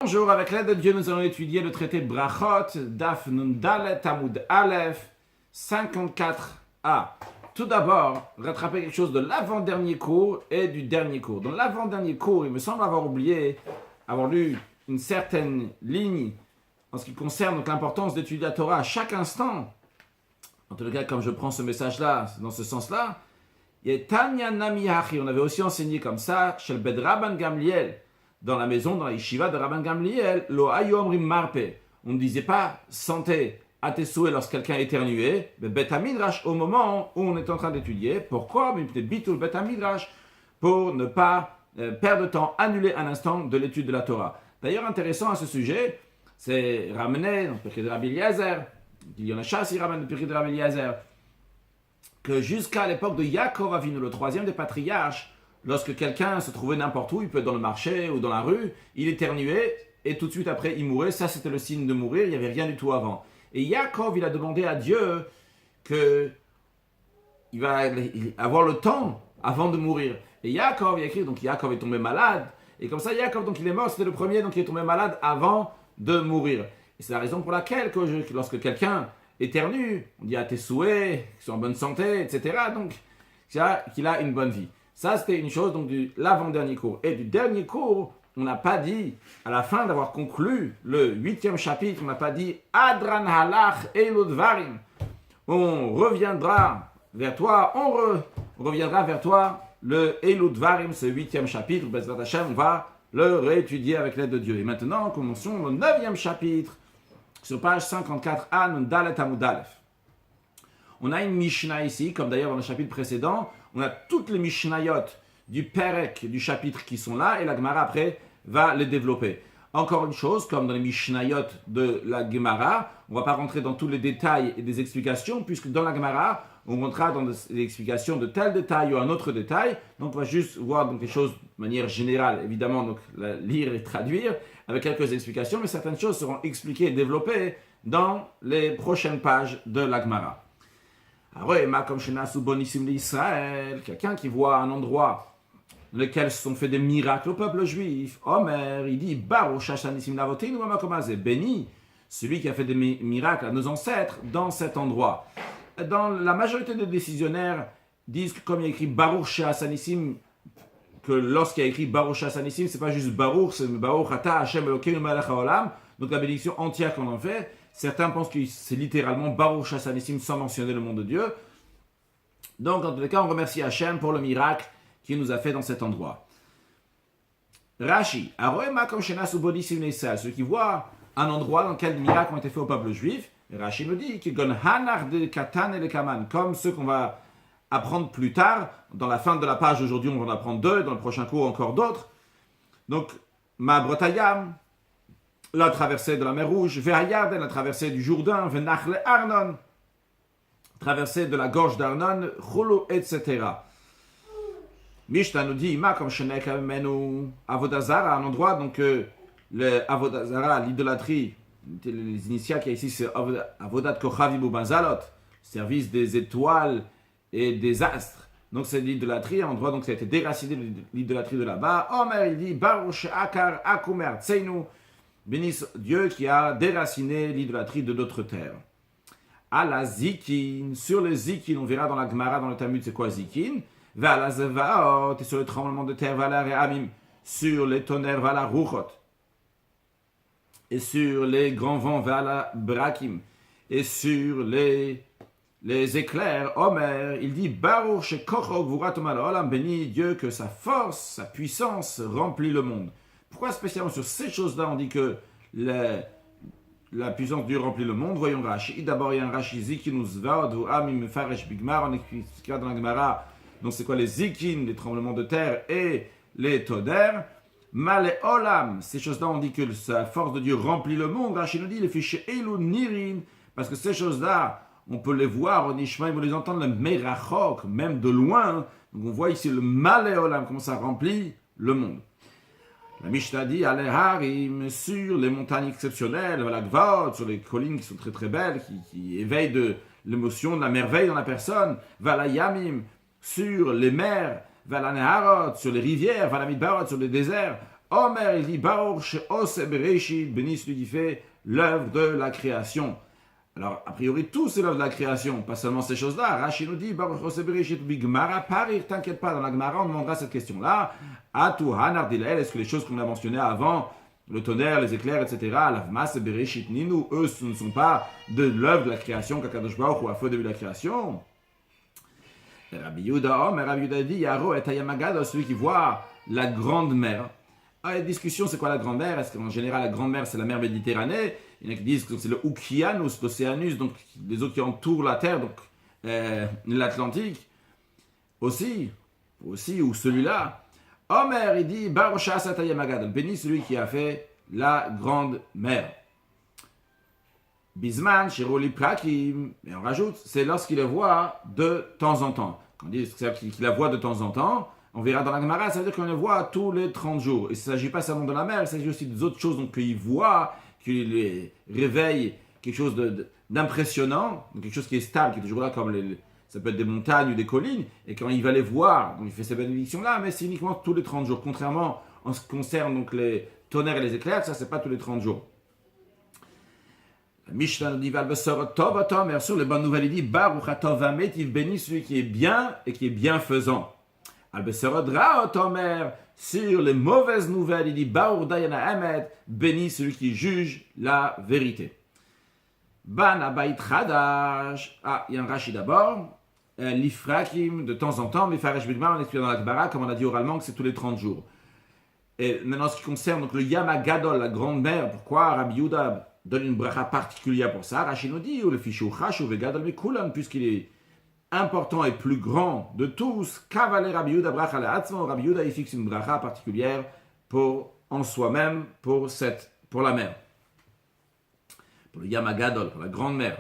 Bonjour, avec l'aide de Dieu, nous allons étudier le traité de Brachot, Daf Nun Dalet Amud Aleph, 54a. Tout d'abord, rattraper quelque chose de l'avant-dernier cours et du dernier cours. Dans l'avant-dernier cours, il me semble avoir lu une certaine ligne en ce qui concerne donc l'importance d'étudier la Torah à chaque instant. En tout cas, comme je prends ce message-là, dans ce sens-là, il y a Tanya Nami Hachi, on avait aussi enseigné comme ça, chez le Bed Rabban Gamliel, dans la maison, dans la yeshiva de Rabban Gamliel, lo ayom rim marpe. On ne disait pas santé à tes souhaits lorsque quelqu'un éternuait, mais bet midrash au moment où on est en train d'étudier. Pourquoi? Mais peut-être bitul bet midrash pour ne pas perdre de temps, annuler un instant de l'étude de la Torah. D'ailleurs, intéressant à ce sujet, c'est ramené dans le Pirkei de Rabbi Eliezer, il y en a chasse, il ramène le Pirkei de Rabbi Eliezer, que jusqu'à l'époque de Yaakov Avinu, le troisième des patriarches, lorsque quelqu'un se trouvait n'importe où, il peut être dans le marché ou dans la rue, il éternuait et tout de suite après il mourait. Ça c'était le signe de mourir, il n'y avait rien du tout avant. Et Yaakov, il a demandé à Dieu qu'il va avoir le temps avant de mourir. Et Yaakov, il a écrit, donc Yaakov est tombé malade. Et comme ça, Yaakov, donc il est mort, c'était le premier, donc il est tombé malade avant de mourir. Et c'est la raison pour laquelle, lorsque quelqu'un éternue, on dit à tes souhaits, qu'ils sont en bonne santé, etc. Donc, qu'il a une bonne vie. Ça, c'était une chose donc de l'avant-dernier cours. Et du dernier cours, on n'a pas dit, à la fin d'avoir conclu le 8e chapitre, on n'a pas dit Adran halach eludvarim. On reviendra vers toi, on reviendra vers toi, le eludvarim, ce 8e chapitre, Bezrat Hashem, on va le réétudier avec l'aide de Dieu. Et maintenant, commençons le 9e chapitre, sur page 54a, Nun Dalet Amud Aleph. On a une Mishnah ici, comme d'ailleurs dans le chapitre précédent, on a toutes les Mishnayot du Perek du chapitre qui sont là, et la Gemara après va les développer. Encore une chose, comme dans les Mishnayot de la Gemara, on ne va pas rentrer dans tous les détails et des explications, puisque dans la Gemara, on rentrera dans des explications de tel détail ou un autre détail. Donc on va juste voir donc, les choses de manière générale, évidemment, donc lire et traduire, avec quelques explications, mais certaines choses seront expliquées et développées dans les prochaines pages de la Gemara. Quelqu'un qui voit un endroit dans lequel se sont faits des miracles au peuple juif, Omer, il dit béni celui qui a fait des miracles à nos ancêtres dans cet endroit. Dans la majorité des décisionnaires disent que comme il y a écrit Baruch She'asanissim, que lorsqu'il y a écrit Baruch She'asanissim, c'est pas juste Baruch, c'est Baruch Ata Hashem Elokeinu Melech HaOlam, donc la bénédiction entière qu'on en fait. Certains pensent que c'est littéralement Baruch She'asanissim sans mentionner le nom de Dieu. Donc, dans tous les cas, on remercie Hachem pour le miracle qu'il nous a fait dans cet endroit. Rashi, ceux qui voient un endroit dans lequel des miracles ont été faits au peuple juif, Rashi nous dit comme ceux qu'on va apprendre plus tard, dans la fin de la page aujourd'hui, on va en apprendre deux, dans le prochain cours encore d'autres. Donc, Ma'abrotayam, la traversée de la mer Rouge, Ve'hayarden, la traversée du Jourdain, Ve'nachle Arnon, traversée de la gorge d'Arnon, Chulu, etc. Mishnah nous dit, Ma comme Shenek Menu Avodazara, un endroit, donc le Avodazara, l'idolâtrie, les initiales qu'il y a ici, c'est Avodat Kochavi Bubazalot, service des étoiles et des astres. Donc c'est l'idolâtrie, un endroit, donc ça a été déraciné de l'idolâtrie de là-bas. Omer, il dit, Baruch Akar Akumer Tseinu, bénisse Dieu qui a déraciné l'idolâtrie de d'autres terres. À la Zikin, sur les Zikin, on verra dans la Gemara, dans le Talmud, c'est quoi Zikin? Va la Zevaot, et sur le tremblement de terre, va la Re'amim, sur les tonnerres, va la Ruchot, et sur les grands vents, va la Brakim, et sur les éclairs, Omer, il dit Baruch Shekochok Vuratomal Olam, béni Dieu que sa force, sa puissance remplit le monde. Pourquoi spécialement sur ces choses-là on dit que la puissance de Dieu remplit le monde? Voyons Rashi. D'abord, il y a un Rashi Zikin ou Zvod ou Amim Faresh Bigmar. On expliquera dans la Gemara. Donc, c'est quoi les Zikin, les tremblements de terre et les tonnerres? Male Olam. Ces choses-là, on dit que sa force de Dieu remplit le monde. Rashi nous dit les fichiers Elou Nirin. Parce que ces choses-là, on peut les voir au Nishma, on peut les entendre le Merachok, même de loin. Donc, on voit ici le Male Olam, comment ça remplit le monde. La Mishnah dit, Harim, sur les montagnes exceptionnelles, la Gvot, sur les collines qui sont très très belles, qui éveillent de l'émotion, de la merveille dans la personne, Vala Yamim, sur les mers, Vala Neharot, sur les rivières, Vala Midbarot, sur les déserts, Omer, il dit, Baruch she'ose bereshit, béni celui qui fait l'œuvre de la création. Alors, a priori, tout c'est l'œuvre de la création, pas seulement ces choses-là. Rashi nous dit, Baruch she'ose bereshit, bigmara parir, t'inquiète pas, dans la Gemara, on demandera cette question-là. Atu hanar dilel, est-ce que les choses qu'on a mentionnées avant, le tonnerre, les éclairs, etc., l'avmas et bereshit ninu, eux, ce ne sont pas de l'œuvre de la création, qu'Akadosh Baruch ou à feu début de la création. Rabbi Yehuda dit, Yaro et Ayamagado, celui qui voit la grande mer. La discussion, c'est quoi la grande mer? Est-ce qu'en général, la grande mer, c'est la mer Méditerranée? Il y en a qui disent que c'est le Okianus, l'Océanus, donc les eaux qui entourent la Terre, donc l'Atlantique. Aussi, ou celui-là. Omer, il dit, Baruch Ayamagado, béni celui qui a fait la grande mer. Bisman, Shiroli Prakim, et on rajoute, c'est lorsqu'il la voit de temps en temps. Quand on dit qu'il la voit de temps en temps, on verra dans la Gemara, ça veut dire qu'on le voit tous les 30 jours. Et il ne s'agit pas seulement de la mer, il s'agit aussi des autres choses qu'il voit, qui les réveille quelque chose d'impressionnant, quelque chose qui est stable, qui est toujours là, comme ça peut être des montagnes ou des collines, et quand il va les voir, donc il fait ces bénédictions-là, mais c'est uniquement tous les 30 jours. Contrairement en ce qui concerne donc, les tonnerres et les éclairs, ça, c'est pas tous les 30 jours. Mishnah nous dit Bien sûr, les bonnes nouvelles, il dit Baruch Atov Ametiv, béni celui qui est bien et qui est bienfaisant. Sur les mauvaises nouvelles, il dit Baruch Dayana Amet, béni celui qui juge la vérité. Ban Abayit Chadash. Il y a un Rashi d'abord. L'Ifrakim, de temps en temps, Mifaresh Bidmar, on explique dans la Gemara, comme on a dit oralement, que c'est tous les 30 jours. Et maintenant, ce qui concerne donc, le Yamagadol, la grande mer, pourquoi Rabbi Yehuda donne une bracha particulière pour ça? Rashi nous dit, ou le fichu Chashu Vegadol Mekulan, puisqu'il est important et plus grand de tous, Kavale Rabbi Yehuda bracha le'atzmo, Rabbi Yehuda il fixe une bracha particulière en soi-même, pour la mer. Pour le Yamagadol, pour la grande mer.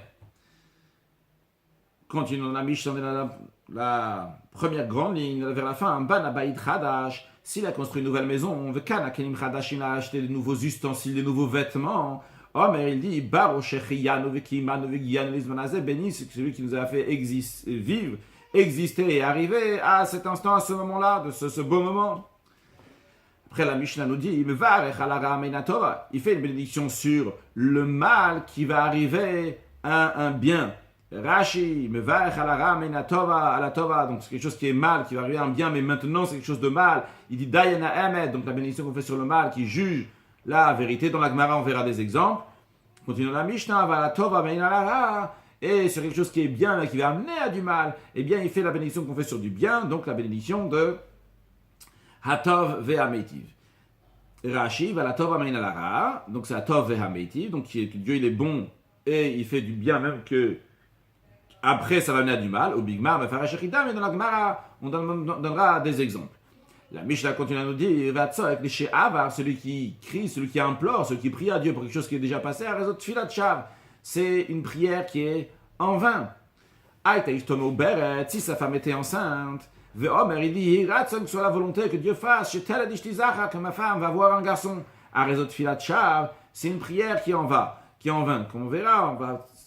Continuons la Mishnah, la première grande ligne, vers la fin, Ban Abayit Chadash, s'il a construit une nouvelle maison, Vekan Akenim Chadashim a acheté de nouveaux ustensiles, de nouveaux vêtements, mais il dit, béni, c'est celui qui nous a fait vivre, exister et arriver à cet instant, à ce moment-là, de ce beau moment. Après, la Mishnah nous dit, il fait une bénédiction sur le mal qui va arriver à un bien. Rashi, donc c'est quelque chose qui est mal, qui va arriver à un bien, mais maintenant c'est quelque chose de mal. Il dit, Dayana Emet, donc la bénédiction qu'on fait sur le mal, qui juge la vérité. Dans la Gemara, on verra des exemples. Continuons la Mishnah, et sur quelque chose qui est bien, mais qui va amener à du mal, eh bien, il fait la bénédiction qu'on fait sur du bien, donc la bénédiction de Hatov ve'ametiv. Rashi, donc c'est Hatov ve'ametiv, donc Dieu il est bon et il fait du bien, même que après ça va amener à du mal. Au Bigmar, mais dans la Gemara, on donnera des exemples. La Mishnah continue à nous dire, celui qui crie, celui qui implore, celui qui prie à Dieu pour quelque chose qui est déjà passé, c'est une prière qui est en vain. Si sa femme était enceinte, il dit, que soit la volonté que Dieu fasse, que ma femme va avoir un garçon. C'est une prière qui est en vain. Comme on verra,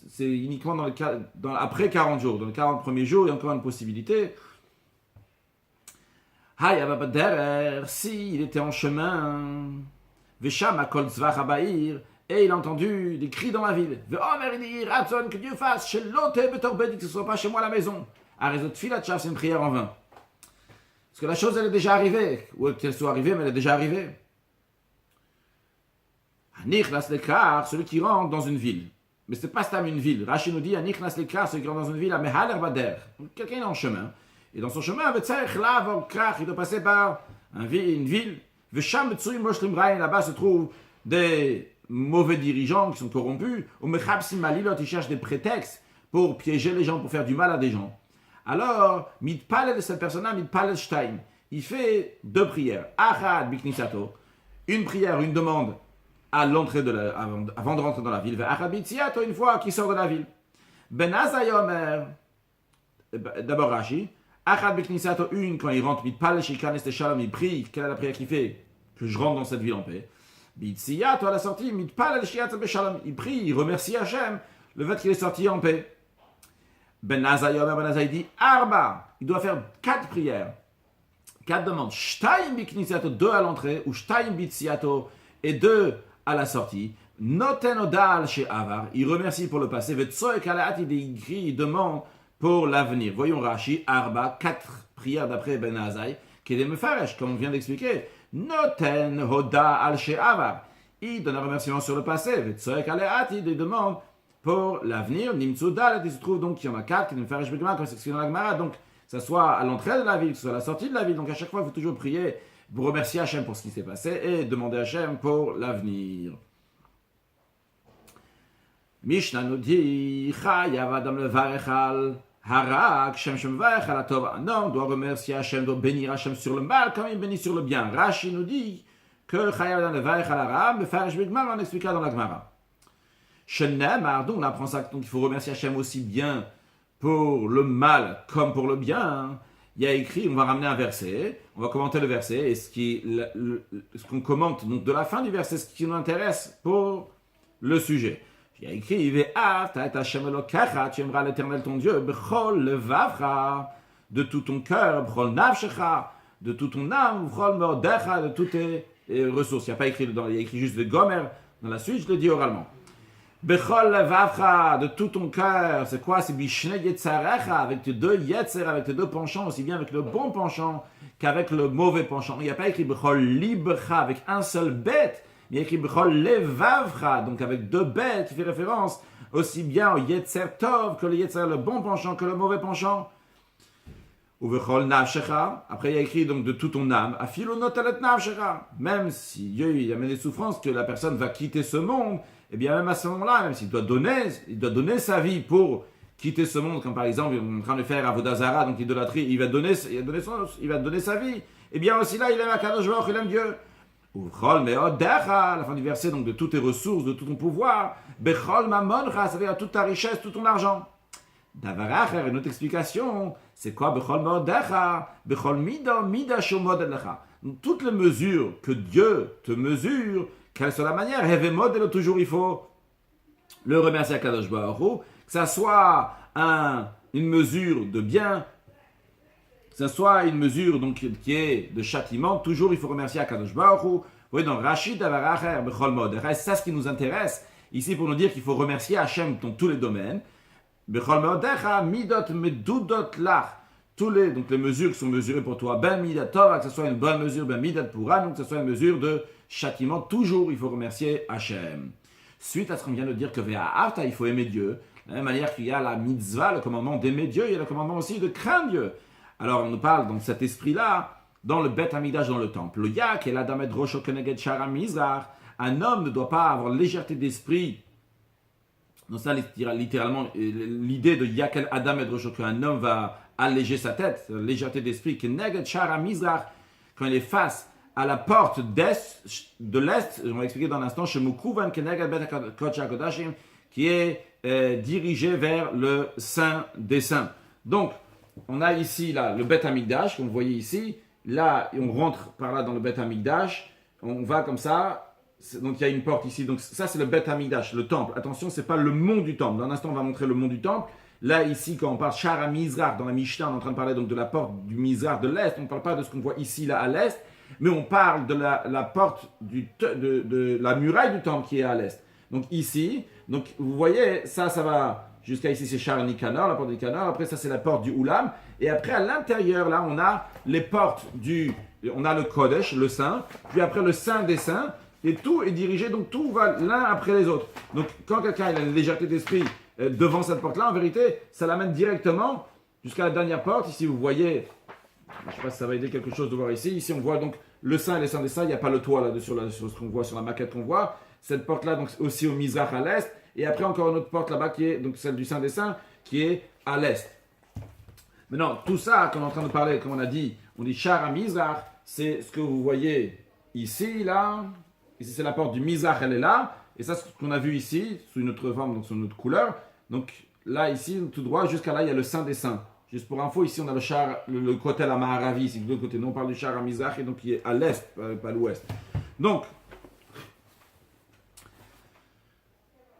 c'est uniquement après 40 jours. Dans les 40 premiers jours, il y a encore une possibilité. Si il était en chemin, et il a entendu des cris dans la ville. Que Dieu fasse, que ce ne soit pas chez moi à la maison. C'est une prière en vain. Parce que la chose, elle est déjà arrivée. Ou qu'elle soit arrivée, mais elle est déjà arrivée. Celui qui rentre dans une ville. Mais ce n'est pas seulement une ville. Rashi nous dit, celui qui rentre dans une ville, quelqu'un est en chemin. Et dans son chemin, il doit passer par une ville. Là-bas se trouvent des mauvais dirigeants qui sont corrompus. Ils cherchent des prétextes pour piéger les gens, pour faire du mal à des gens. Alors, de cette personne-là, il fait deux prières. Une prière, une demande à l'entrée avant de rentrer dans la ville. Une fois qu'il sort de la ville. D'abord Rashi. Une, quand il rentre, il prie, quelle est la prière qu'il fait? Que je rentre dans cette ville en paix. À la sortie, il prie, il remercie Hachem le fait qu'il est sorti en paix. Ben Azai dit Arba, il doit faire 4 prières. 4 demandes. Shtaim biknisiato, 2 à l'entrée, ou shtaim bitsiato, et 2 à la sortie. Noten odal chez Avar, il remercie pour le passé. Vetsoek alaat, il demande pour l'avenir. Voyons Rashi, Arba, 4 prières d'après Ben Azai, qui est des mefaresh, comme on vient d'expliquer. Noten odal chez Avar, il donne un remerciement sur le passé. Vetsoek alaat, il demande pour l'avenir. Nimtsu dalet, il se trouve donc qu'il y en a 4 qui ne mefaresh begma, comme c'est expliqué dans la Gemara. Donc, que ce soit à l'entrée de la ville, que ce soit à la sortie de la ville. Donc à chaque fois, il faut toujours prier, vous remercier Hachem pour ce qui s'est passé et demander à Hachem pour l'avenir. Mishnah nous dit, Chayav Adam levarechal harak shem shem varech al tov. Un homme doit remercier Hachem, doit bénir Hachem sur le mal comme il bénit sur le bien. Rashi nous dit que Chayav Adam levarechal harak mefaresh bigmar, on expliquera dans la Gemara. Shenemar, donc on apprend ça, donc il faut remercier Hachem aussi bien pour le mal comme pour le bien. Il y a écrit, on va ramener un verset, on va commenter le verset, et ce qu'on commente donc de la fin du verset, ce qui nous intéresse pour le sujet. Il y a écrit, tu aimeras l'Éternel ton Dieu, bechol levavcha, de tout ton cœur, bechol nafshecha, de toute ton âme, bechol mordecha, de toutes tes ressources. Il n'y a pas écrit dedans, il y a écrit juste le gomer. Dans la suite, je le dis oralement. Bechol levavcha, de tout ton cœur, c'est quoi? C'est bishne yetzarecha, avec tes 2 yetzer, avec tes 2 penchants, aussi bien avec le bon penchant qu'avec le mauvais penchant. Il n'y a pas écrit bechol libcha, avec un seul bête, mais il y a écrit bechol levavcha, donc avec 2 bêtes, qui fait référence aussi bien au yetzer tov que le yetzer, le bon penchant, que le mauvais penchant. Ou bechol nafshecha, après il y a écrit donc de toute ton âme, afilo notelet nafshecha, même si Dieu il amène des souffrances, que la personne va quitter ce monde, et bien même à ce moment-là, même s'il doit donner sa vie pour quitter ce monde, comme par exemple il est en train de faire Avodah Zara, donc idolâtrie, il va donner sa vie, et bien aussi là il aime Akadosh Baruch, il aime Dieu. Bechol meodecha, la fin du verset, donc de toutes tes ressources, de tout ton pouvoir, bechol mamoncha, ça veut dire toute ta richesse, tout ton argent. Davaracher, une autre explication, c'est quoi bechol meodecha, bechol mida shomod elecha. Toutes les mesures que Dieu te mesure, quelle soit la manière, Hevemod, toujours il faut le remercier à Kadosh Baruch Hu, que ça soit une mesure de bien, que ça soit une mesure donc, qui est de châtiment, toujours il faut remercier à Kadosh Baruch Hu. Vous voyez, dans Rachid Avaracher, Bechol Mod, c'est ça ce qui nous intéresse ici pour nous dire qu'il faut remercier Hachem dans tous les domaines. Bechol Modecha, Midot Medudot Lach. Donc les mesures qui sont mesurées pour toi, ben midat tova, que ce soit une bonne mesure, ben midat pura, donc que ce soit une mesure de châtiment, toujours il faut remercier Hachem. Suite à ce qu'on vient de dire que ve'ahavta, il faut aimer Dieu, de la même manière qu'il y a la mitzvah, le commandement d'aimer Dieu, il y a le commandement aussi de craindre Dieu. Alors on nous parle dans cet esprit-là, dans le Bet Hamikdash, dans le temple. Le yak et l'adamet rosho keneged shara mizrach, un homme ne doit pas avoir légèreté d'esprit. Donc ça, littéralement, l'idée de Yakel Adam et Rosho, qu'un homme va alléger sa tête, légèreté d'esprit, que Neged Shara Mizrach, quand il est face à la porte de l'Est, on va expliquer dans un instant, chez Mukouvan, que Neged Bet Kodesh HaKodashim, qui est dirigé vers le Saint des Saints. Donc, on a ici là, le Bet Hamikdash, comme vous voyez ici, là, on rentre par là dans le Bet Hamikdash, on va comme ça. Donc il y a une porte ici, donc ça c'est le Bet Hamikdash, le temple. Attention, c'est pas le mont du temple. Dans un instant, on va montrer le mont du temple. Là, ici, quand on parle Shara Mizrach, dans la Mishnah, on est en train de parler donc de la porte du Mizrach de l'Est. On ne parle pas de ce qu'on voit ici, là, à l'Est, mais on parle de la porte de la muraille du temple qui est à l'Est. Donc ici, donc vous voyez, ça va jusqu'à ici, c'est Shara Nikanor, la porte du Nikanor. Après, ça c'est la porte du Oulam. Et après, à l'intérieur, là, on a les portes on a le Kodesh, le Saint. Puis après, le Saint des Saints. Et tout est dirigé, donc tout va l'un après les autres. Donc quand quelqu'un a une légèreté d'esprit devant cette porte-là, en vérité, ça l'amène directement jusqu'à la dernière porte. Ici, vous voyez, je ne sais pas si ça va aider quelque chose de voir ici. Ici, on voit donc le Saint et les Saints des Saints. Il n'y a pas le toit là-dessus, sur ce qu'on voit, sur la maquette qu'on voit. Cette porte-là, donc aussi au Mizrach à l'est. Et après, encore une autre porte là-bas qui est donc celle du Saint des Saints, qui est à l'est. Maintenant, tout ça, quand on est en train de parler, comme on a dit, on dit Shara Mizrach, c'est ce que vous voyez ici, là. Ici, c'est la porte du Mizrach, elle est là. Et ça, c'est ce qu'on a vu ici, sous une autre forme, donc sous une autre couleur. Donc là, ici, tout droit, jusqu'à là, il y a le Saint des Saints. Juste pour info, ici, on a le côté la Maharavi, ici, de l'autre côté. Nous, on parle du Shara Mizrach, et donc qui est à l'est, pas à l'ouest. Donc,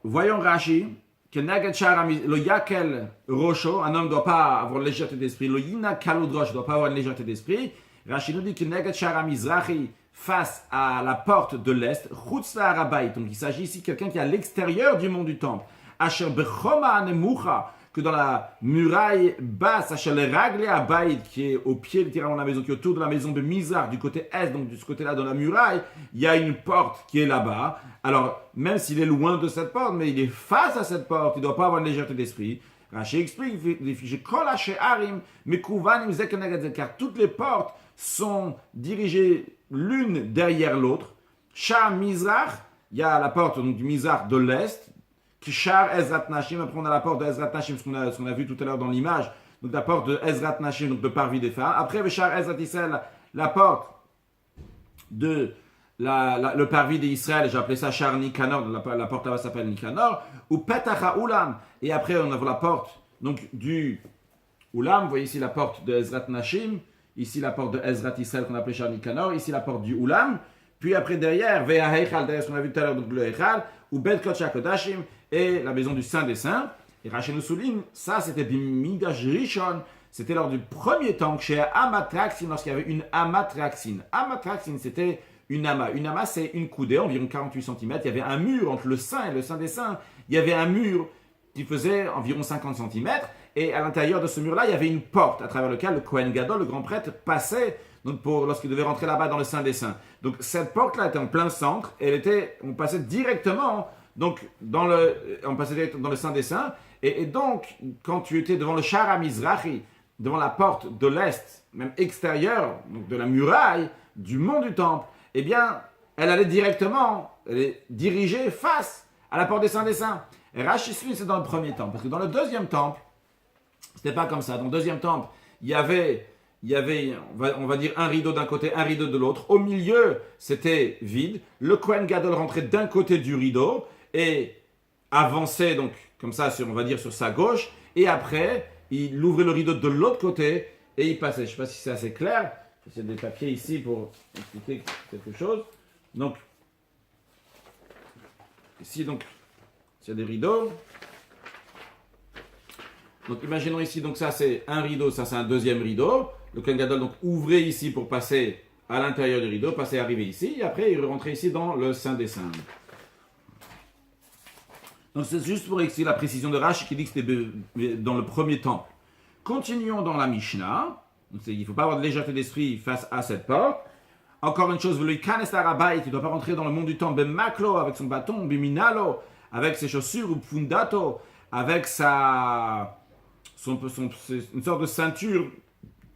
voyons Rashi, que Nagad Shara Mizrach, le Yakel Rosho, un homme ne doit pas avoir légèreté d'esprit. Le Yina Kaludrosh ne doit pas avoir une légèreté d'esprit. Rashi nous dit que Neged Shara Mizrahi, face à la porte de l'Est, Chutz La'Harabayit. Donc il s'agit ici de quelqu'un qui est à l'extérieur du mont du temple. Asher Bechoma Nemucha, que dans la muraille basse, Asher Leragli Abayit, qui est au pied littéralement de la maison, qui est autour de la maison de Mizrach, du côté est, donc de ce côté-là dans la muraille, il y a une porte qui est là-bas. Alors, même s'il est loin de cette porte, mais il est face à cette porte, il ne doit pas avoir une légèreté d'esprit. Rashi explique, car toutes les portes sont dirigées l'une derrière l'autre. Shar Mizrach, il y a la porte donc, du Mizrach de l'Est. Kishar Ezrat Nashim, après on a la porte de Ezrat Nashim, ce qu'on a vu tout à l'heure dans l'image. Donc la porte de Ezrat Nashim, donc de parvis des femmes. Après, Shar Ezrat Israël, la porte de le parvis d'Israël, j'ai appelé ça Shar Nikanor, la porte là-bas s'appelle Nikanor. Ou Petach Ulam, et après on a la porte donc, du Ulam, vous voyez ici la porte de Ezrat Nashim. Ici, la porte de Ezrat Israël qu'on appelait Shar Nikanor. Ici, la porte du Ulam. Puis après, derrière, Vea Heichal, derrière ce qu'on a vu tout à l'heure, donc le Heichal, ou Bet Kodesh Kodashim, et la maison du Saint des Saints. Et Rashi nous souligne, ça c'était Bimidash Rishon, c'était lors du premier temple chez Amatraxin, lorsqu'il y avait une Amatraxin. Amatraxin, c'était une Ama. Une Ama, c'est une coudée, environ 48 cm. Il y avait un mur entre le Saint et le Saint des Saints. Il y avait un mur qui faisait environ 50 cm. Et à l'intérieur de ce mur-là, il y avait une porte à travers laquelle le Kohen Gadol, le grand prêtre, passait donc lorsqu'il devait rentrer là-bas dans le Saint des Saints. Donc cette porte-là était en plein centre et on passait directement donc, dans le Saint des Saints. Et donc, quand tu étais devant le Shara Mizrahi, devant la porte de l'Est, même extérieure, donc de la muraille, du mont du temple, eh bien, elle allait directement, elle est dirigée face à la porte des Saints des Saints. Et Rashi suit, c'est dans le premier temple. Parce que dans le deuxième temple, c'était pas comme ça. Dans le deuxième temple, il y avait on va dire, un rideau d'un côté, un rideau de l'autre. Au milieu, c'était vide. Le Kohen Gadol rentrait d'un côté du rideau et avançait, donc, comme ça, on va dire, sur sa gauche. Et après, il ouvrait le rideau de l'autre côté et il passait. Je ne sais pas si c'est assez clair. J'ai des papiers ici pour expliquer quelque chose. Donc, ici, donc, il y a des rideaux. Donc, imaginons ici, donc ça c'est un rideau, ça c'est un deuxième rideau. Le Kohen Gadol donc ouvrait ici pour passer à l'intérieur du rideau, arriver ici, et après il rentrait ici dans le Saint des Saints. Donc c'est juste pour expliquer la précision de Rashi qui dit que c'était dans le premier temple. Continuons dans la Mishnah. Donc, il ne faut pas avoir de légèreté d'esprit face à cette porte. Encore une chose, il ne doit pas rentrer dans le monde du temple, Maklo, avec son bâton, Biminalo, avec ses chaussures, ou Fundato, avec une sorte de ceinture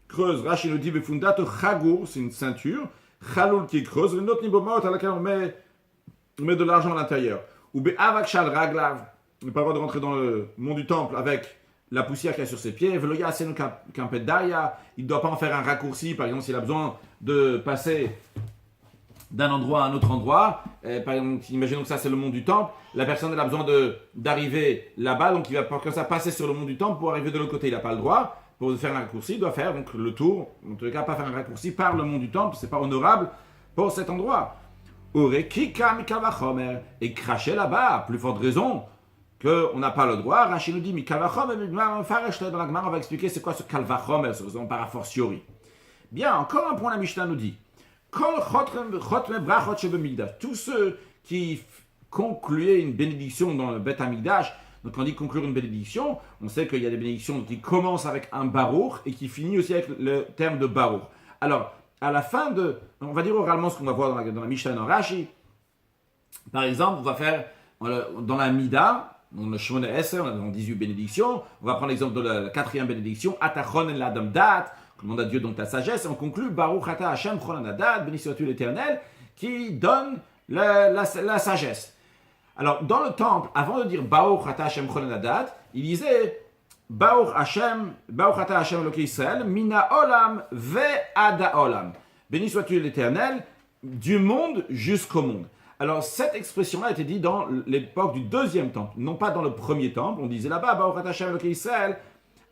creuse. Rashi nous dit Befundato Chagour, c'est une ceinture. Chaloul qui est creuse. Une autre nibomot à laquelle on met de l'argent à l'intérieur. Ou Be'avak Shal Raglav. Il n'a pas le droit de rentrer dans le mont du temple avec la poussière qu'il y a sur ses pieds. Veloya Asenu Kampedaya. Il ne doit pas en faire un raccourci. Par exemple, s'il a besoin de passer d'un endroit à un autre endroit. Par exemple, imaginons que ça c'est le mont du temple. La personne elle a besoin d'arriver là-bas, donc il va comme ça passer sur le mont du temple pour arriver de l'autre côté. Il n'a pas le droit. Pour faire un raccourci, il doit faire donc le tour. En tout cas, pas faire un raccourci par le mont du temple. C'est pas honorable pour cet endroit. Urekika mikavachomer, et cracher là-bas, à plus forte raison qu'on n'a pas le droit. Rashi nous dit mikavachomer, dans la Gemara on va expliquer c'est quoi ce kalvachomer, ce raison par a fortiori. Bien, encore un point la Mishnah nous dit. Tous ceux qui concluaient une bénédiction dans le Beth Amikdash, donc quand on dit conclure une bénédiction, on sait qu'il y a des bénédictions qui commencent avec un barour et qui finissent aussi avec le terme de barour. Alors, à la fin on va dire oralement ce qu'on va voir dans la Mishnah dans Rashi. Par exemple, on va faire dans la Mida, dans le Shmona Esser, on a 18 bénédictions, on va prendre l'exemple de la quatrième bénédiction, Atachon el Adam Dat, demande à Dieu donc ta sagesse, et on conclut Baruch Ata Hashem Cholan Hadad, béni sois-tu l'Éternel, qui donne la sagesse. Alors, dans le temple, avant de dire Baruch Ata Hashem Cholan Hadad, il disait Baruch Ata Hashem Eloké Israël, Mina Olam Ve'ada Olam. Béni sois-tu l'Éternel, du monde jusqu'au monde. Alors, cette expression-là a été dite dans l'époque du deuxième temple, non pas dans le premier temple. On disait là-bas Baruch Ata Hashem Eloké Israël,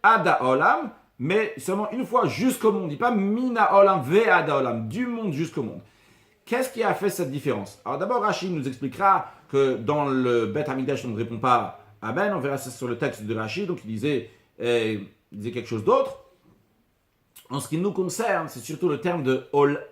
Ada Olam, mais seulement une fois jusqu'au monde. Il ne dit pas Mina Olam Ve'ada Olam, du monde jusqu'au monde. Qu'est-ce qui a fait cette différence? Alors d'abord, Rashi nous expliquera que dans le Beth Amikdash, on ne répond pas Amen. On verra ça sur le texte de Rashi. Donc il disait quelque chose d'autre. En ce qui nous concerne, c'est surtout le terme de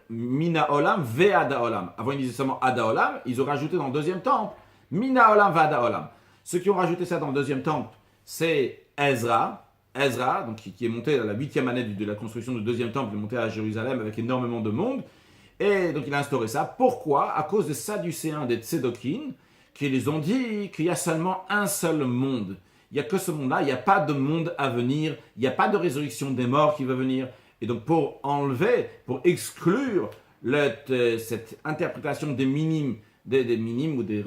Mina Olam Ve'ada Olam. Avant, ils disaient seulement Ada Olam. Ils ont rajouté dans le deuxième temple Mina Olam Ve'ada Olam. Ceux qui ont rajouté ça dans le deuxième temple, c'est Ezra. Ezra, donc, qui est monté à la 8e année de la construction du deuxième temple, il est monté à Jérusalem avec énormément de monde. Et donc, il a instauré ça. Pourquoi? À cause des Sadducéens, des Tzedokim, qui les ont dit qu'il y a seulement un seul monde. Il n'y a que ce monde-là, il n'y a pas de monde à venir, il n'y a pas de résurrection des morts qui va venir. Et donc, pour enlever, pour exclure cette interprétation des minimes ou des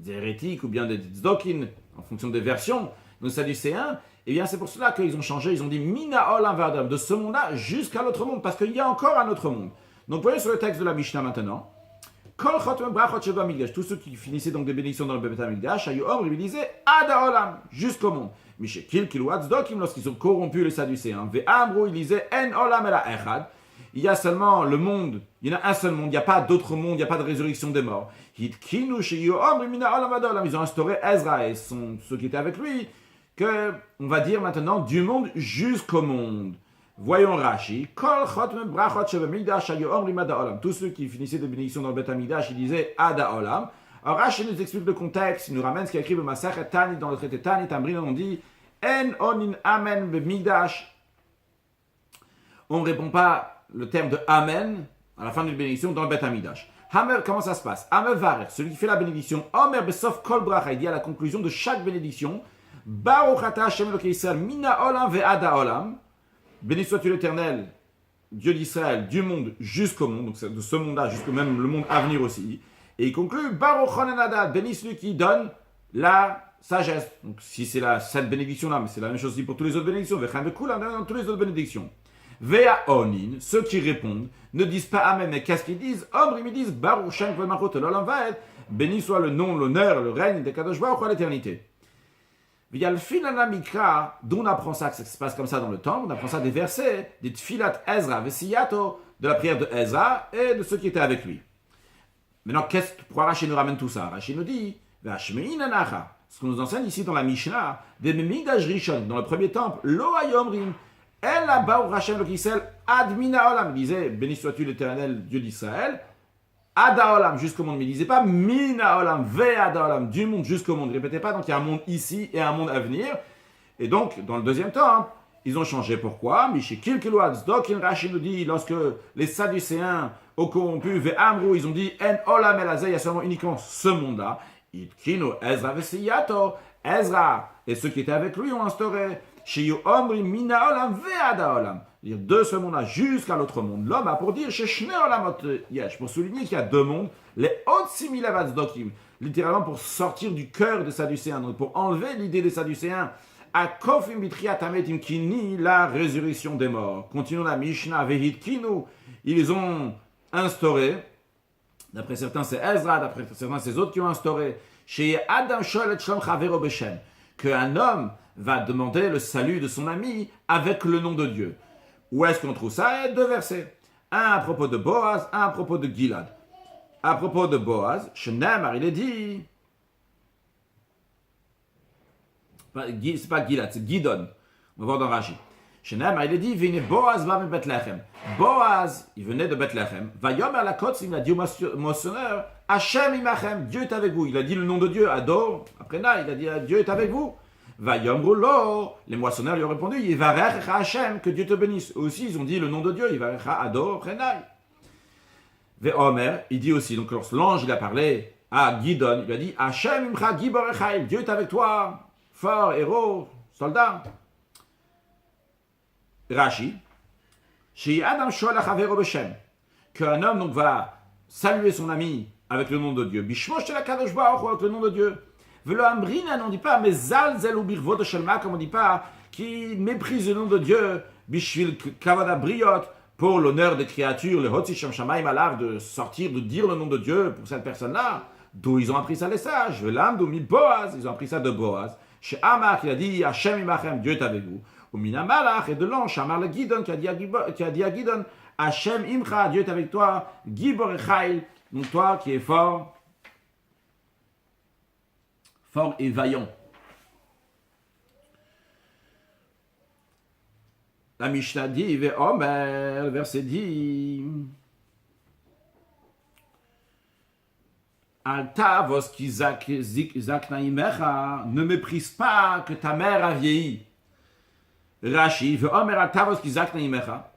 hérétiques ou bien des tzdokim, en fonction des versions, nos Sadducéens, eh bien, c'est pour cela qu'ils ont changé. Ils ont dit Mina Olam V'Adam, de ce monde-là jusqu'à l'autre monde, parce qu'il y a encore un autre monde. Donc, voyez sur le texte de la Mishnah maintenant. Kol chotem brachot sheba mikdash, tous ceux qui finissaient donc des bénédictions dans le Beth Hamikdash, ayu omri, ils disaient Ada Olam, jusqu'au monde. Mishekil kilouat tzdokim, lorsqu'ils ont corrompu les Sadducéens, ve'amrou, ils disaient En Olam ela echad. Il y a seulement le monde, il y en a un seul monde, il n'y a pas d'autre monde, il n'y a pas de résurrection des morts. Hitkinu sheyu omri mina olam ad olam, ils ont instauré Ezra et ceux qui étaient avec lui, que, on va dire maintenant, du monde jusqu'au monde. Voyons Rashi. Kol chotme brachot shebamikdash hayu omrim ada olam. Tous ceux qui finissaient des bénédictions dans le Beth Hamikdash, ils disaient Ada olam. Alors Rashi nous explique le contexte, il nous ramène ce qu'il a écrit le Masachet Tani dans le traité Tani, Tamrin, on dit En onin amen bemikdash. On ne répond pas le terme de amen à la fin d'une bénédiction dans le Beth Hamikdash. Hamer, comment ça se passe? Hamer varer, celui qui fait la bénédiction, Omer besof kol bracha, il dit à la conclusion de chaque bénédiction, Baruch ata Hashem Elokei Yisrael, mina olam ve'ada olam. Béni sois-tu l'Éternel, Dieu d'Israël, du monde jusqu'au monde, donc de ce monde-là jusqu'au même le monde à venir aussi. Et il conclut, Baruch Chonen Hadad, béni celui qui donne la sagesse. Donc si c'est cette bénédiction-là, mais c'est la même chose aussi pour toutes les autres bénédictions, Vechem Vekulam, dans toutes les autres bénédictions. Vea Onin, ceux qui répondent, ne disent pas Amen, mais qu'est-ce qu'ils disent? Omrim, ils disent, Baruch Shem V'Malchut L'Olam Va'ed, béni soit le nom, l'honneur, le règne de Kadosh Baruch à l'éternité. Il y a le Filana Mikra, d'où on apprend ça, que ça se passe comme ça dans le temple, on apprend ça des versets, des Tfilat Ezra, Vesiyato, de la prière de Ezra et de ceux qui étaient avec lui. Maintenant, pourquoi Rashi nous ramène tout ça? Rashi nous dit, ce qu'on nous enseigne ici dans la Mishnah, des Mikdash Rishon, dans le premier temple, Lo Hayomrim, El Abaou Hashem Lokisel, Admina Olam, il disait, béni sois-tu l'Éternel, Dieu d'Israël, Ada Olam, jusqu'au monde. Mais il ne disait pas Mina Olam, Ve'ada Olam, du monde jusqu'au monde. Ne répétez pas, donc il y a un monde ici et un monde à venir. Et donc, dans le deuxième temps, ils ont changé. Pourquoi? Mishikil Kilouad, Zdokin Rashi nous dit, lorsque les Sadducéens ont corrompu, Ve'amrou, ils ont dit, En Olam El Hazeh, il y a seulement uniquement ce monde-là. Itkino, Ezra Vesiyato, Ezra et ceux qui étaient avec lui ont instauré. Shiyu Omri, Mina Olam, Ve'ada Olam. Dire de ce monde-là jusqu'à l'autre monde. L'homme a pour dire chez Shne Olamot Yesh, pour souligner qu'il y a deux mondes, les Otsimilavat Zdokim, littéralement pour sortir du cœur des Sadducéens, donc pour enlever l'idée des Sadducéens, à Kofim Bitriat Ametim qui nie la résurrection des morts. Continuons la Mishnah, Vehit Kinu, ils ont instauré, d'après certains c'est Ezra, d'après certains c'est autres qui ont instauré, chez Adam Shol et Shlom Chavero Beshem, qu'un homme va demander le salut de son ami avec le nom de Dieu. Où est-ce qu'on trouve ça? Il y a deux versets. Un à propos de Boaz, un à propos de Gilad. À propos de Boaz, Shenemar, il est dit... C'est pas Gilad, c'est Gidon. On va voir dans Rashi. Shenemar, il est dit, Vine Boaz va de Bethléem. Boaz, il venait de Bethléem. Va yomer la côte, il a dit au moissonneur, Hachem imachem, Dieu est avec vous. Il a dit le nom de Dieu, Ador. Après là, il a dit, Dieu est avec vous. Va yomrulo, les moissonneurs lui ont répondu, Yivarecha Hashem, que Dieu te bénisse. Aussi, ils ont dit le nom de Dieu, Yivarecha Ador Prenai. Ve Omer, il dit aussi, donc lorsque l'ange il a parlé à Gidon, il a dit, Hashem imcha gibor echaim, Dieu est avec toi, fort, héros, soldat. Rashi, chez Adam Sholach Avero Beshem, qu'un homme donc va saluer son ami avec le nom de Dieu, Bishmosh Shel HaKadosh Baruch Hu, avec le nom de Dieu. Velo Amrina, on ne dit pas, mais Zalzel ou Birvot Shelma, comme on ne dit pas, qui méprise le nom de Dieu, Bishvil Kavada Briot, pour l'honneur des créatures, le Hotzi Shem Shamaim Alav, de sortir, de dire le nom de Dieu pour cette personne-là. D'où ils ont appris ça les sages. Velam, d'où mi Boaz, ils ont appris ça de Boaz. Chez Amar, qui a dit Hashem Imachem, Dieu est avec vous. Ou Mina Malach, et de l'ange, Shamar le Gidon, qui a dit à Gidon, Hashem Imcha, Dieu est avec toi, Gibor Echail, donc toi qui es fort et vaillant. La Mishnah dit, Ve'omer, le verset dit, Alta voski zakna imecha, ne méprise pas que ta mère a vieilli. Rashi, Ve'omer alta voski zakna imecha.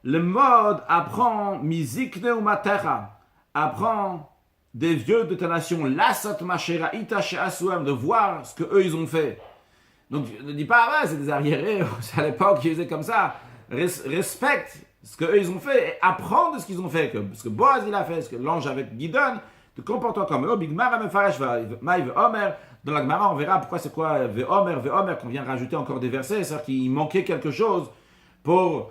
Le mode apprend mizikne ou matecha, apprend des vieux de ta nation, lasot mashera ita she'asuem, de voir ce que eux ils ont fait. Donc ne dis pas, ah ouais, c'est des arriérés, c'est à l'époque qu'ils faisaient comme ça. Respecte ce qu'eux ils ont fait et apprends de ce qu'ils ont fait. Ce que Boaz il a fait, ce que l'ange avec Gidon, te comporte comme eux. Big Mara mefaresh maï ve'omer. Dans la Gemara, on verra pourquoi c'est quoi ve'omer, qu'on vient rajouter encore des versets, c'est-à-dire qu'il manquait quelque chose pour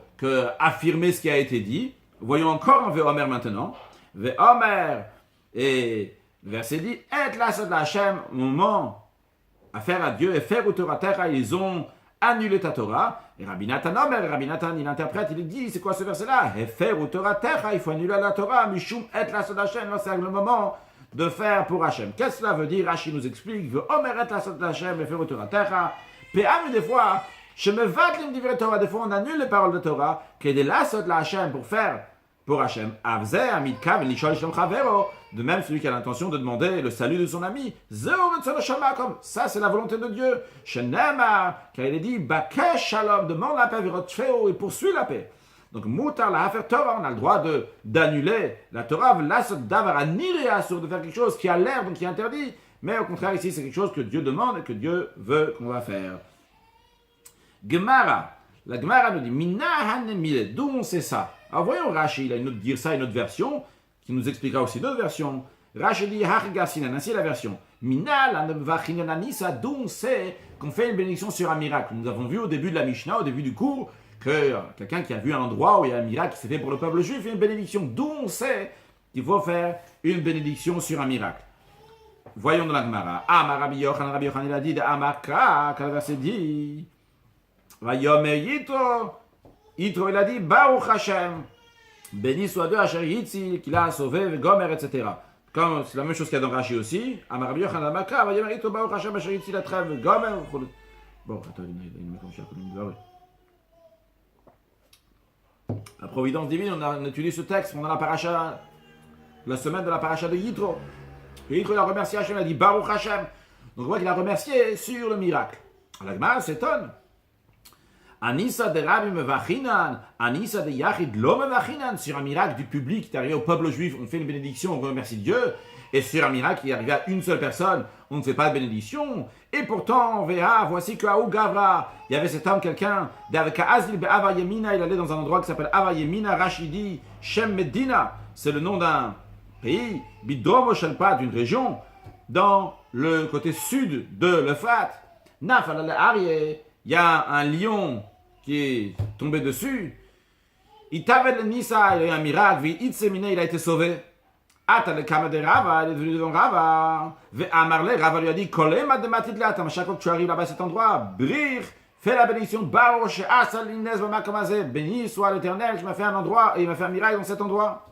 affirmer ce qui a été dit. Voyons encore un ve'omer maintenant. Ve'omer, et le verset dit, et la sod la Hashem, moment à faire à Dieu et faire au Torah Terra, ils ont annulé ta Torah. Et Rabbi Nathan, il interprète, il dit, c'est quoi ce verset-là? Et faire au Torah Terra, il faut annuler la Torah, Mishum et la Sod Hashem, c'est le moment de faire pour Hashem. Qu'est-ce que cela veut dire? Rashi nous explique, Omer et la Sod Hashem et faire au Torah Terra. Mais des fois, je me vatlim divrei Torah, des fois on annule les paroles de Torah, que de la Sod Hashem pour faire pour Hashem. De même, celui qui a l'intention de demander le salut de son ami. Ça, c'est la volonté de Dieu. Car il est dit, demande la paix, et poursuit la paix. Donc, mutar la hafer Torah, on a le droit d'annuler la Torah, de faire quelque chose qui a l'air, donc qui est interdit. Mais au contraire, ici, c'est quelque chose que Dieu demande et que Dieu veut qu'on va faire. Gemara. La Gemara nous dit, d'où on sait ça? Alors voyons Rashi, il a une autre version, qui nous expliquera aussi d'autres versions. Rashi dit, ainsi la version. D'où on sait qu'on fait une bénédiction sur un miracle. Nous avons vu au début de la Mishnah, au début du cours, que quelqu'un qui a vu un endroit où il y a un miracle qui s'est fait pour le peuple juif fait une bénédiction. D'où on sait qu'il faut faire une bénédiction sur un miracle. Voyons dans la Gemara. Rabbi Yochanan il a dit, Amaka, quand le verset dit, Vayomer Yitro, il a dit, Baruch Hashem, béni soit Dieu, Asher Yitzi, qu'il a sauvé, Gomer, etc. Comme c'est la même chose qu'il y a dans Rashi aussi, Rabbi Yochanan Amaka, Vayomer Yitro, Baruch Hashem, Asher Yitzi, la trêve, Gomer. Bon, attends, il met comme ça, la providence divine, on a étudié ce texte pendant la paracha, la semaine de la paracha de Yitro. Et Yitro, il a remercié Hashem, il a dit Baruch Hashem. Donc on voit qu'il a remercié sur le miracle. La Gemara s'étonne. Anissa de Rabbi Mevachinan, Anissa de Yachid lo Mevachinan. Sur un miracle du public qui est arrivé au peuple juif, on fait une bénédiction, on remercie Dieu. Et sur un miracle qui est arrivé à une seule personne, on ne fait pas de bénédiction. Et pourtant, on verra, voici que Aou Gavra, il y avait cet homme, quelqu'un, avec Azil Be'ava Yemina, il allait dans un endroit qui s'appelle Ava Yemina, Rachidi, Shem Medina, c'est le nom d'un pays, Bidromo Shelpa, d'une région, dans le côté sud de l'Euphrate. Nafal al-Arié, il y a un lion qui est tombé dessus. Il t'avait le Nisa, il y a eu un miracle, il a été sauvé. Ata le kama de Rava, il est venu devant Rava. Amarle, Rava lui a dit, Kolema de Matidlat, à chaque fois que tu arrives là-bas à cet endroit, Brir, fais la bénédiction, Baruch, Asal, Inez, Makamazé, béni soit l'Éternel, je m'a fait un endroit, et il m'a fait un miracle dans cet endroit.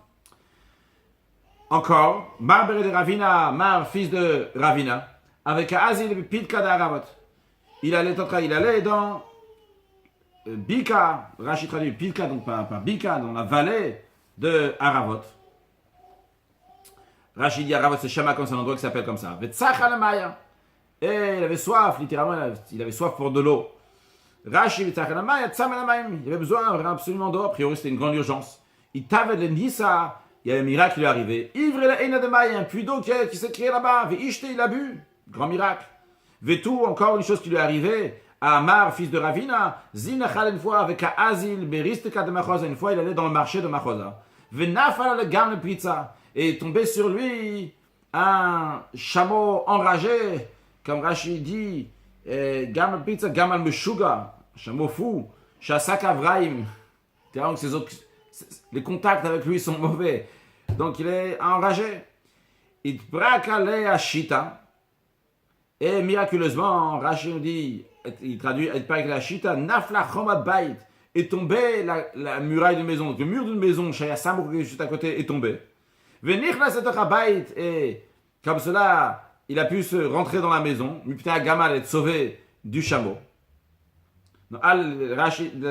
Encore, Marbere de Ravina, Mar, fils de Ravina, avec Azil, Pitka de Aravot. Il allait dans Bika, Rachid traduit Pitka, donc par Bika, dans la vallée de Aravot. Rachid dit Aravot, c'est Shama, comme c'est un endroit qui s'appelle comme ça. Et il avait soif, littéralement, il avait soif pour de l'eau. Rachid, il avait besoin absolument d'eau, a priori c'était une grande urgence. Il t'avait le Nisa, il y a un miracle qui lui est arrivé. Ivre le Eina de Maï, un puits d'eau qui s'est créé là-bas. Ishte, il a bu, grand miracle. Vetou, encore une chose qui lui est arrivée. À Amar, fils de Ravina, Zinachal une fois avec Azil, Beristeka de Machosa, une fois il allait dans le marché de Machosa. Venafal le Gam le Pritza. Et est tombé sur lui un chameau enragé, comme Rashi dit, Gamal Pizza, Gamal Meshuga, chameau fou, Shasak Avraim. Les contacts avec lui sont mauvais. Donc il est enragé. Il brakale Ashita. Et miraculeusement, Rashi nous dit, il traduit, il parle avec la Shita, Nafla Chomad Bait. Est tombé la muraille d'une maison. Donc le mur d'une maison, Shaya Samur, juste à côté, est tombé. Et comme cela, il a pu se rentrer dans la maison. Mipta Gamal est sauvé du chameau. Donc, le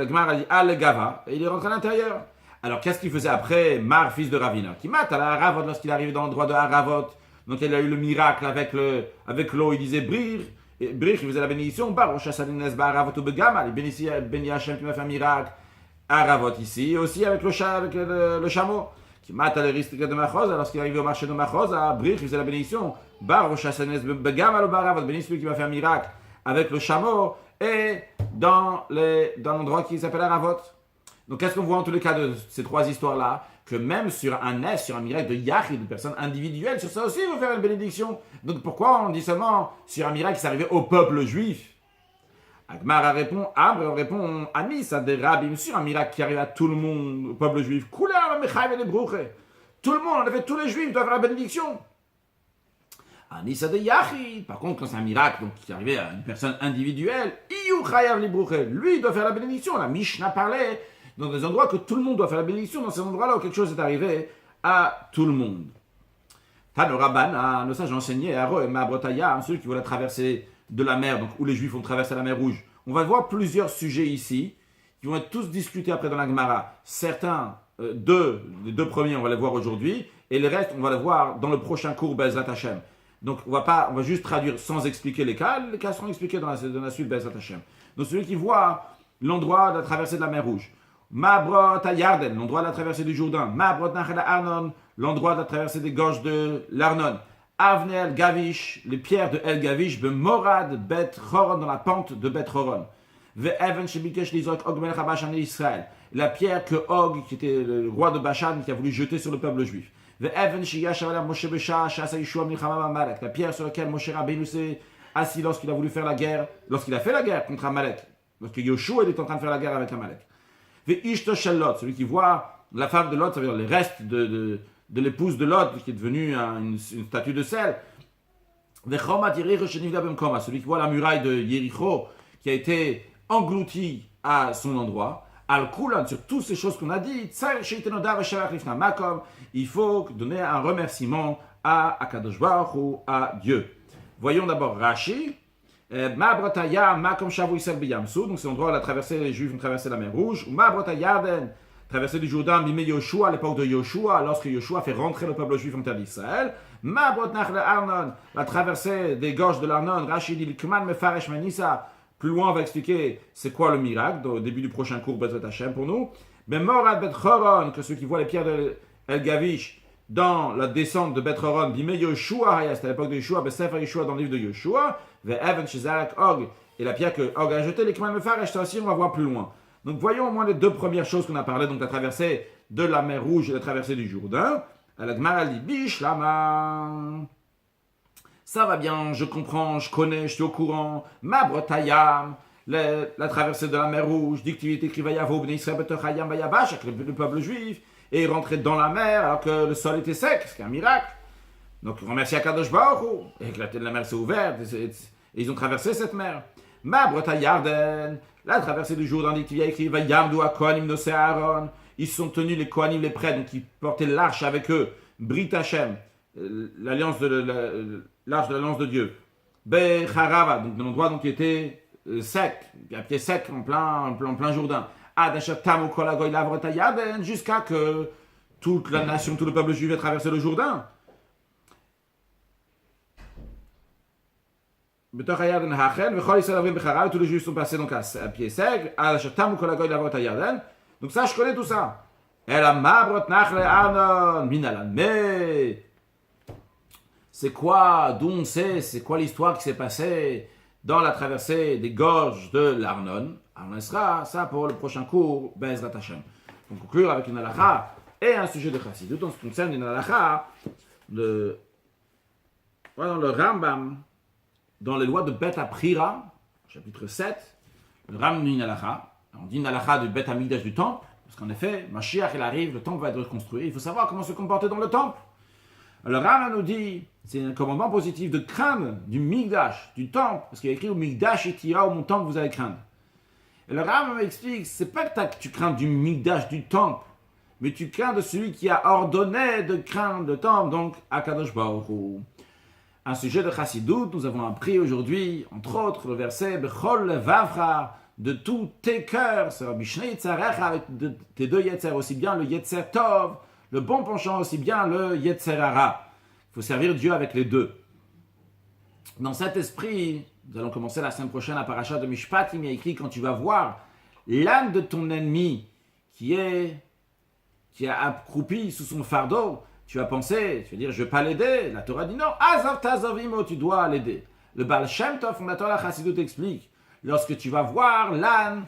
Gemara dit Al Gava, et il est rentré à l'intérieur. Alors, qu'est-ce qu'il faisait après Mar, fils de Ravina, qui mate à la Haravot lorsqu'il arrive dans l'endroit de Haravot. Donc, il a eu le miracle avec l'eau, il disait Brir, il faisait la bénédiction, Baruch Hasanines Haravot ou Begama, il bénit Hachem qui m'a fait un miracle. Haravot ici, et aussi avec le chameau. Qui mate à l'Eristique de Machoz, lorsqu'il est arrivé au marché de Machoz, à Brir, il faisait la bénédiction, Baruch Hasanines Begama, le Haravot, bénis celui qui m'a fait un miracle avec le chameau, et dans l'endroit qui s'appelle Haravot. Donc, qu'est-ce qu'on voit en tous les cas de ces trois histoires-là? Que même sur un S, sur un miracle de Yachid, de personne individuelle, sur ça aussi, il faut faire une bénédiction. Donc, pourquoi on dit seulement sur un miracle qui s'est arrivé au peuple juif? Agmara répond, Amr répond, Anis, ça des rabbis, sur un miracle qui arrive à tout le monde, au peuple juif. Tout le monde, en effet, tous les juifs doivent faire la bénédiction. Anis, ça des Yachid. Par contre, quand c'est un miracle donc, qui est arrivé à une personne individuelle, lui, il doit faire la bénédiction. La Mishnah parlait dans des endroits que tout le monde doit faire la bénédiction, dans ces endroits-là où quelque chose est arrivé à tout le monde. Tano Rabban, nos sages enseignaient à Ro et Mabrotaya, ceux qui voulaient traverser de la mer, donc où les Juifs ont traversé la mer Rouge. On va voir plusieurs sujets ici, qui vont être tous discutés après dans la Gemara. Certains, les deux premiers, on va les voir aujourd'hui, et les restes, on va les voir dans le prochain cours Bezrat Hashem. Donc on va juste traduire sans expliquer les cas seront expliqués dans la suite Bezrat Hashem. Donc celui qui voit l'endroit de la traversée de la mer Rouge, Mabrot à Yarden, l'endroit de la traversée du Jourdain. Mabrot Nachal Arnon, l'endroit de la traversée des gorges de l'Arnon. Avne El Gavish, les pierres de El Gavish, Morad Bet Choron, dans la pente de Bet Choron. Ve'even Shebikesh Lizok Og Melech HaBashan Israël, la pierre que Og, qui était le roi de Bashan, qui a voulu jeter sur le peuple juif. Ve'even Sheyashav Aleh Moshe Besha Shasa Yeshua Milchama Amalek, la pierre sur laquelle Moshe Rabbeinu s'est assis lorsqu'il a voulu faire la guerre, lorsqu'il a fait la guerre contre Amalek, lorsque Yoshua était en train de faire la guerre avec Amalek. Ve'ishto shel Lot, celui qui voit la femme de Lot, ça veut dire les restes de l'épouse de Lot, qui est devenue une statue de sel. Ve'chomat Yericho shenivla b'mkoma, celui qui voit la muraille de Yericho, qui a été engloutie à son endroit. Al-Kulan, sur toutes ces choses qu'on a dit, il faut donner un remerciement à Akadosh Baruch Hu, à Dieu. Voyons d'abord Rashi. Mabrotaya, Makom Shavu Yisrael B'Yamsu, donc c'est l'endroit où la traversée, les Juifs ont traversé la mer Rouge. Mabrotayarden, traversée du Jourdain, Bimé Yoshua, à l'époque de Yoshua, lorsque Yoshua fait rentrer le peuple juif en terre d'Israël. Mabrot Nachle Arnon, la traversée des gorges de l'Arnon. Rashi dit Kman Mefaresh Manissa. Plus loin, on va expliquer c'est quoi le miracle, au début du prochain cours Bezrat Hashem pour nous. Mais Morad Bet Choron, que ceux qui voient les pierres de El Gavish dans la descente de Bet Choron, Bimé Yoshua, c'était à l'époque de Yoshua, Sefer Yoshua dans le livre de Yoshua. Ve'even Shezarak Og, et la pierre que Og a jetée, les Kman Mefaresh, ça aussi on va voir plus loin. Donc voyons au moins les deux premières choses qu'on a parlé, donc la traversée de la mer Rouge et la traversée du Jourdain. La Gemara dit Bishlama. Ça va bien, je comprends, je connais, je suis au courant. Mabrotayam, la traversée de la mer Rouge, dictivité Krivayavo, Bnei Israël Betochayam Bayabash, avec le peuple juif, et est rentré dans la mer alors que le sol était sec, c'est un miracle. Donc on remercie Akadosh Baruch Hu, et que la mer s'est ouverte, et ils ont traversé cette mer. Mabrotayarden, la traversée du Jourdain, il y a écrit Vayamdu Kohanim Nosei Aaron. Ils sont tenus les Kohanim, les prêtres, donc ils portaient l'arche avec eux. Brit Hashem, l'arche de l'alliance de Dieu. Becharava, donc dans l'endroit qui était sec, à pied sec, en plein Jourdain. Adashatamu Kolagoy Lavrotayarden, jusqu'à que toute la nation, tout le peuple juif ait traversé le Jourdain. Tous les juifs sont passés donc à pied sec. Donc ça, je connais tout ça. Mais c'est quoi, d'où on sait, c'est quoi l'histoire qui s'est passée dans la traversée des gorges de l'Arnon? On laissera ça pour le prochain cours, Bezrat Hashem. On va conclure avec une halakha et un sujet de chassidut. En ce qui concerne une halakha, dans le Rambam, dans les lois de Bet Aprira, chapitre 7, le Rambam dit une halakha. On dit une halakha du Bet Hamikdash du temple, parce qu'en effet, Mashiach il arrive, le temple va être reconstruit, il faut savoir comment se comporter dans le temple. Alors le Rambam nous dit, c'est un commandement positif de craindre du Mikdash, du temple, parce qu'il y a écrit au Mikdash et Tira, au mon temple vous allez craindre. Et le Rambam explique, c'est pas que tu crains du Mikdash, du temple, mais tu crains de celui qui a ordonné de craindre le temple, donc Akadosh Baruch Hu. Un sujet de chassidut, nous avons appris aujourd'hui, entre autres, le verset Bechol Vavra, de tous tes cœurs, avec tes deux yetzer, aussi bien le yetzer tov, le bon penchant, aussi bien le yetzer hara. Il faut servir Dieu avec les deux. Dans cet esprit, nous allons commencer la semaine prochaine à Parashat de Mishpat, il y a écrit quand tu vas voir l'âne de ton ennemi qui a accroupi sous son fardeau, tu vas penser, tu vas dire je ne vais pas l'aider. La Torah dit non, Azov Tazovimo, tu dois l'aider. Le Baal Shem Tov, fondateur de la Chassidut, explique, lorsque tu vas voir l'âne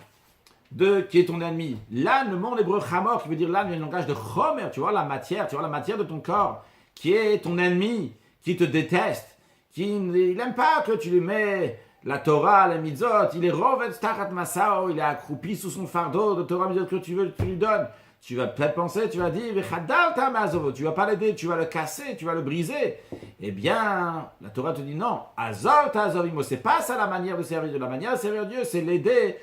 qui est ton ennemi, l'âne, le mot en hébreu chamor, qui veut dire l'âne, il y a le langage de chomer, tu vois la matière de ton corps, qui est ton ennemi, qui te déteste, il n'aime pas que tu lui mets la Torah, les mitzvot, il est rovet tachat masao, il est accroupi sous son fardeau de Torah, mitzvot que tu lui donnes. Tu vas peut-être penser, tu vas dire, tu vas pas l'aider, tu vas le casser, tu vas le briser. Eh bien, la Torah te dit non, azov ta'azovimo, c'est pas ça la manière de servir Dieu. La manière de servir Dieu, c'est l'aider,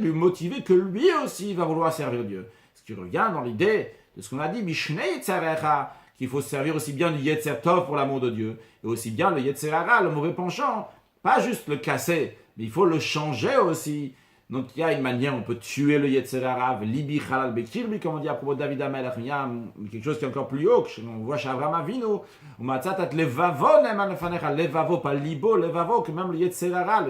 lui motiver que lui aussi va vouloir servir Dieu. Ce qui revient dans l'idée de ce qu'on a dit, Mishnei Tzarecha, qu'il faut servir aussi bien le Yetzer Tov pour l'amour de Dieu, et aussi bien le Yetzer Hara, le mauvais penchant. Pas juste le casser, mais il faut le changer aussi. Donc il y a une manière, on peut tuer le Yetzer Hara, libi halal bekirbi, comme on dit à propos de David Amelech. Il y a quelque chose qui est encore plus haut, on voit chez Avraham Avinu, ou matzatat levavo neman lefanecha, levavo, pas libo, levavo, que même le Yetzer Hara,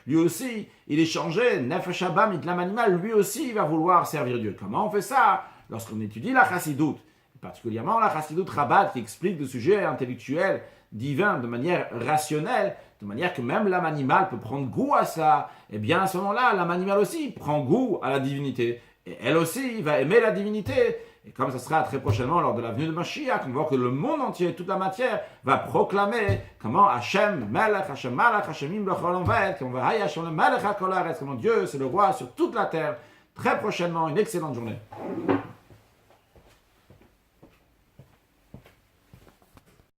lui aussi, il est changé, nefesh haba mitlam animal, lui aussi, il va vouloir servir Dieu. Comment on fait ça? Lorsqu'on étudie la Chassidut, particulièrement la Chassidut Rabat qui explique le sujet intellectuel, divin, de manière rationnelle, de manière que même l'âme animale peut prendre goût à ça, et bien à ce moment-là, l'âme animale aussi prend goût à la divinité. Et elle aussi va aimer la divinité. Et comme ça sera très prochainement lors de la venue de Mashiach, on voit que le monde entier, toute la matière, va proclamer comment Hashem, Melech, Hashem Malach, Hashemim B'chol Omed, comment Dieu, c'est le roi sur toute la terre. Très prochainement, une excellente journée.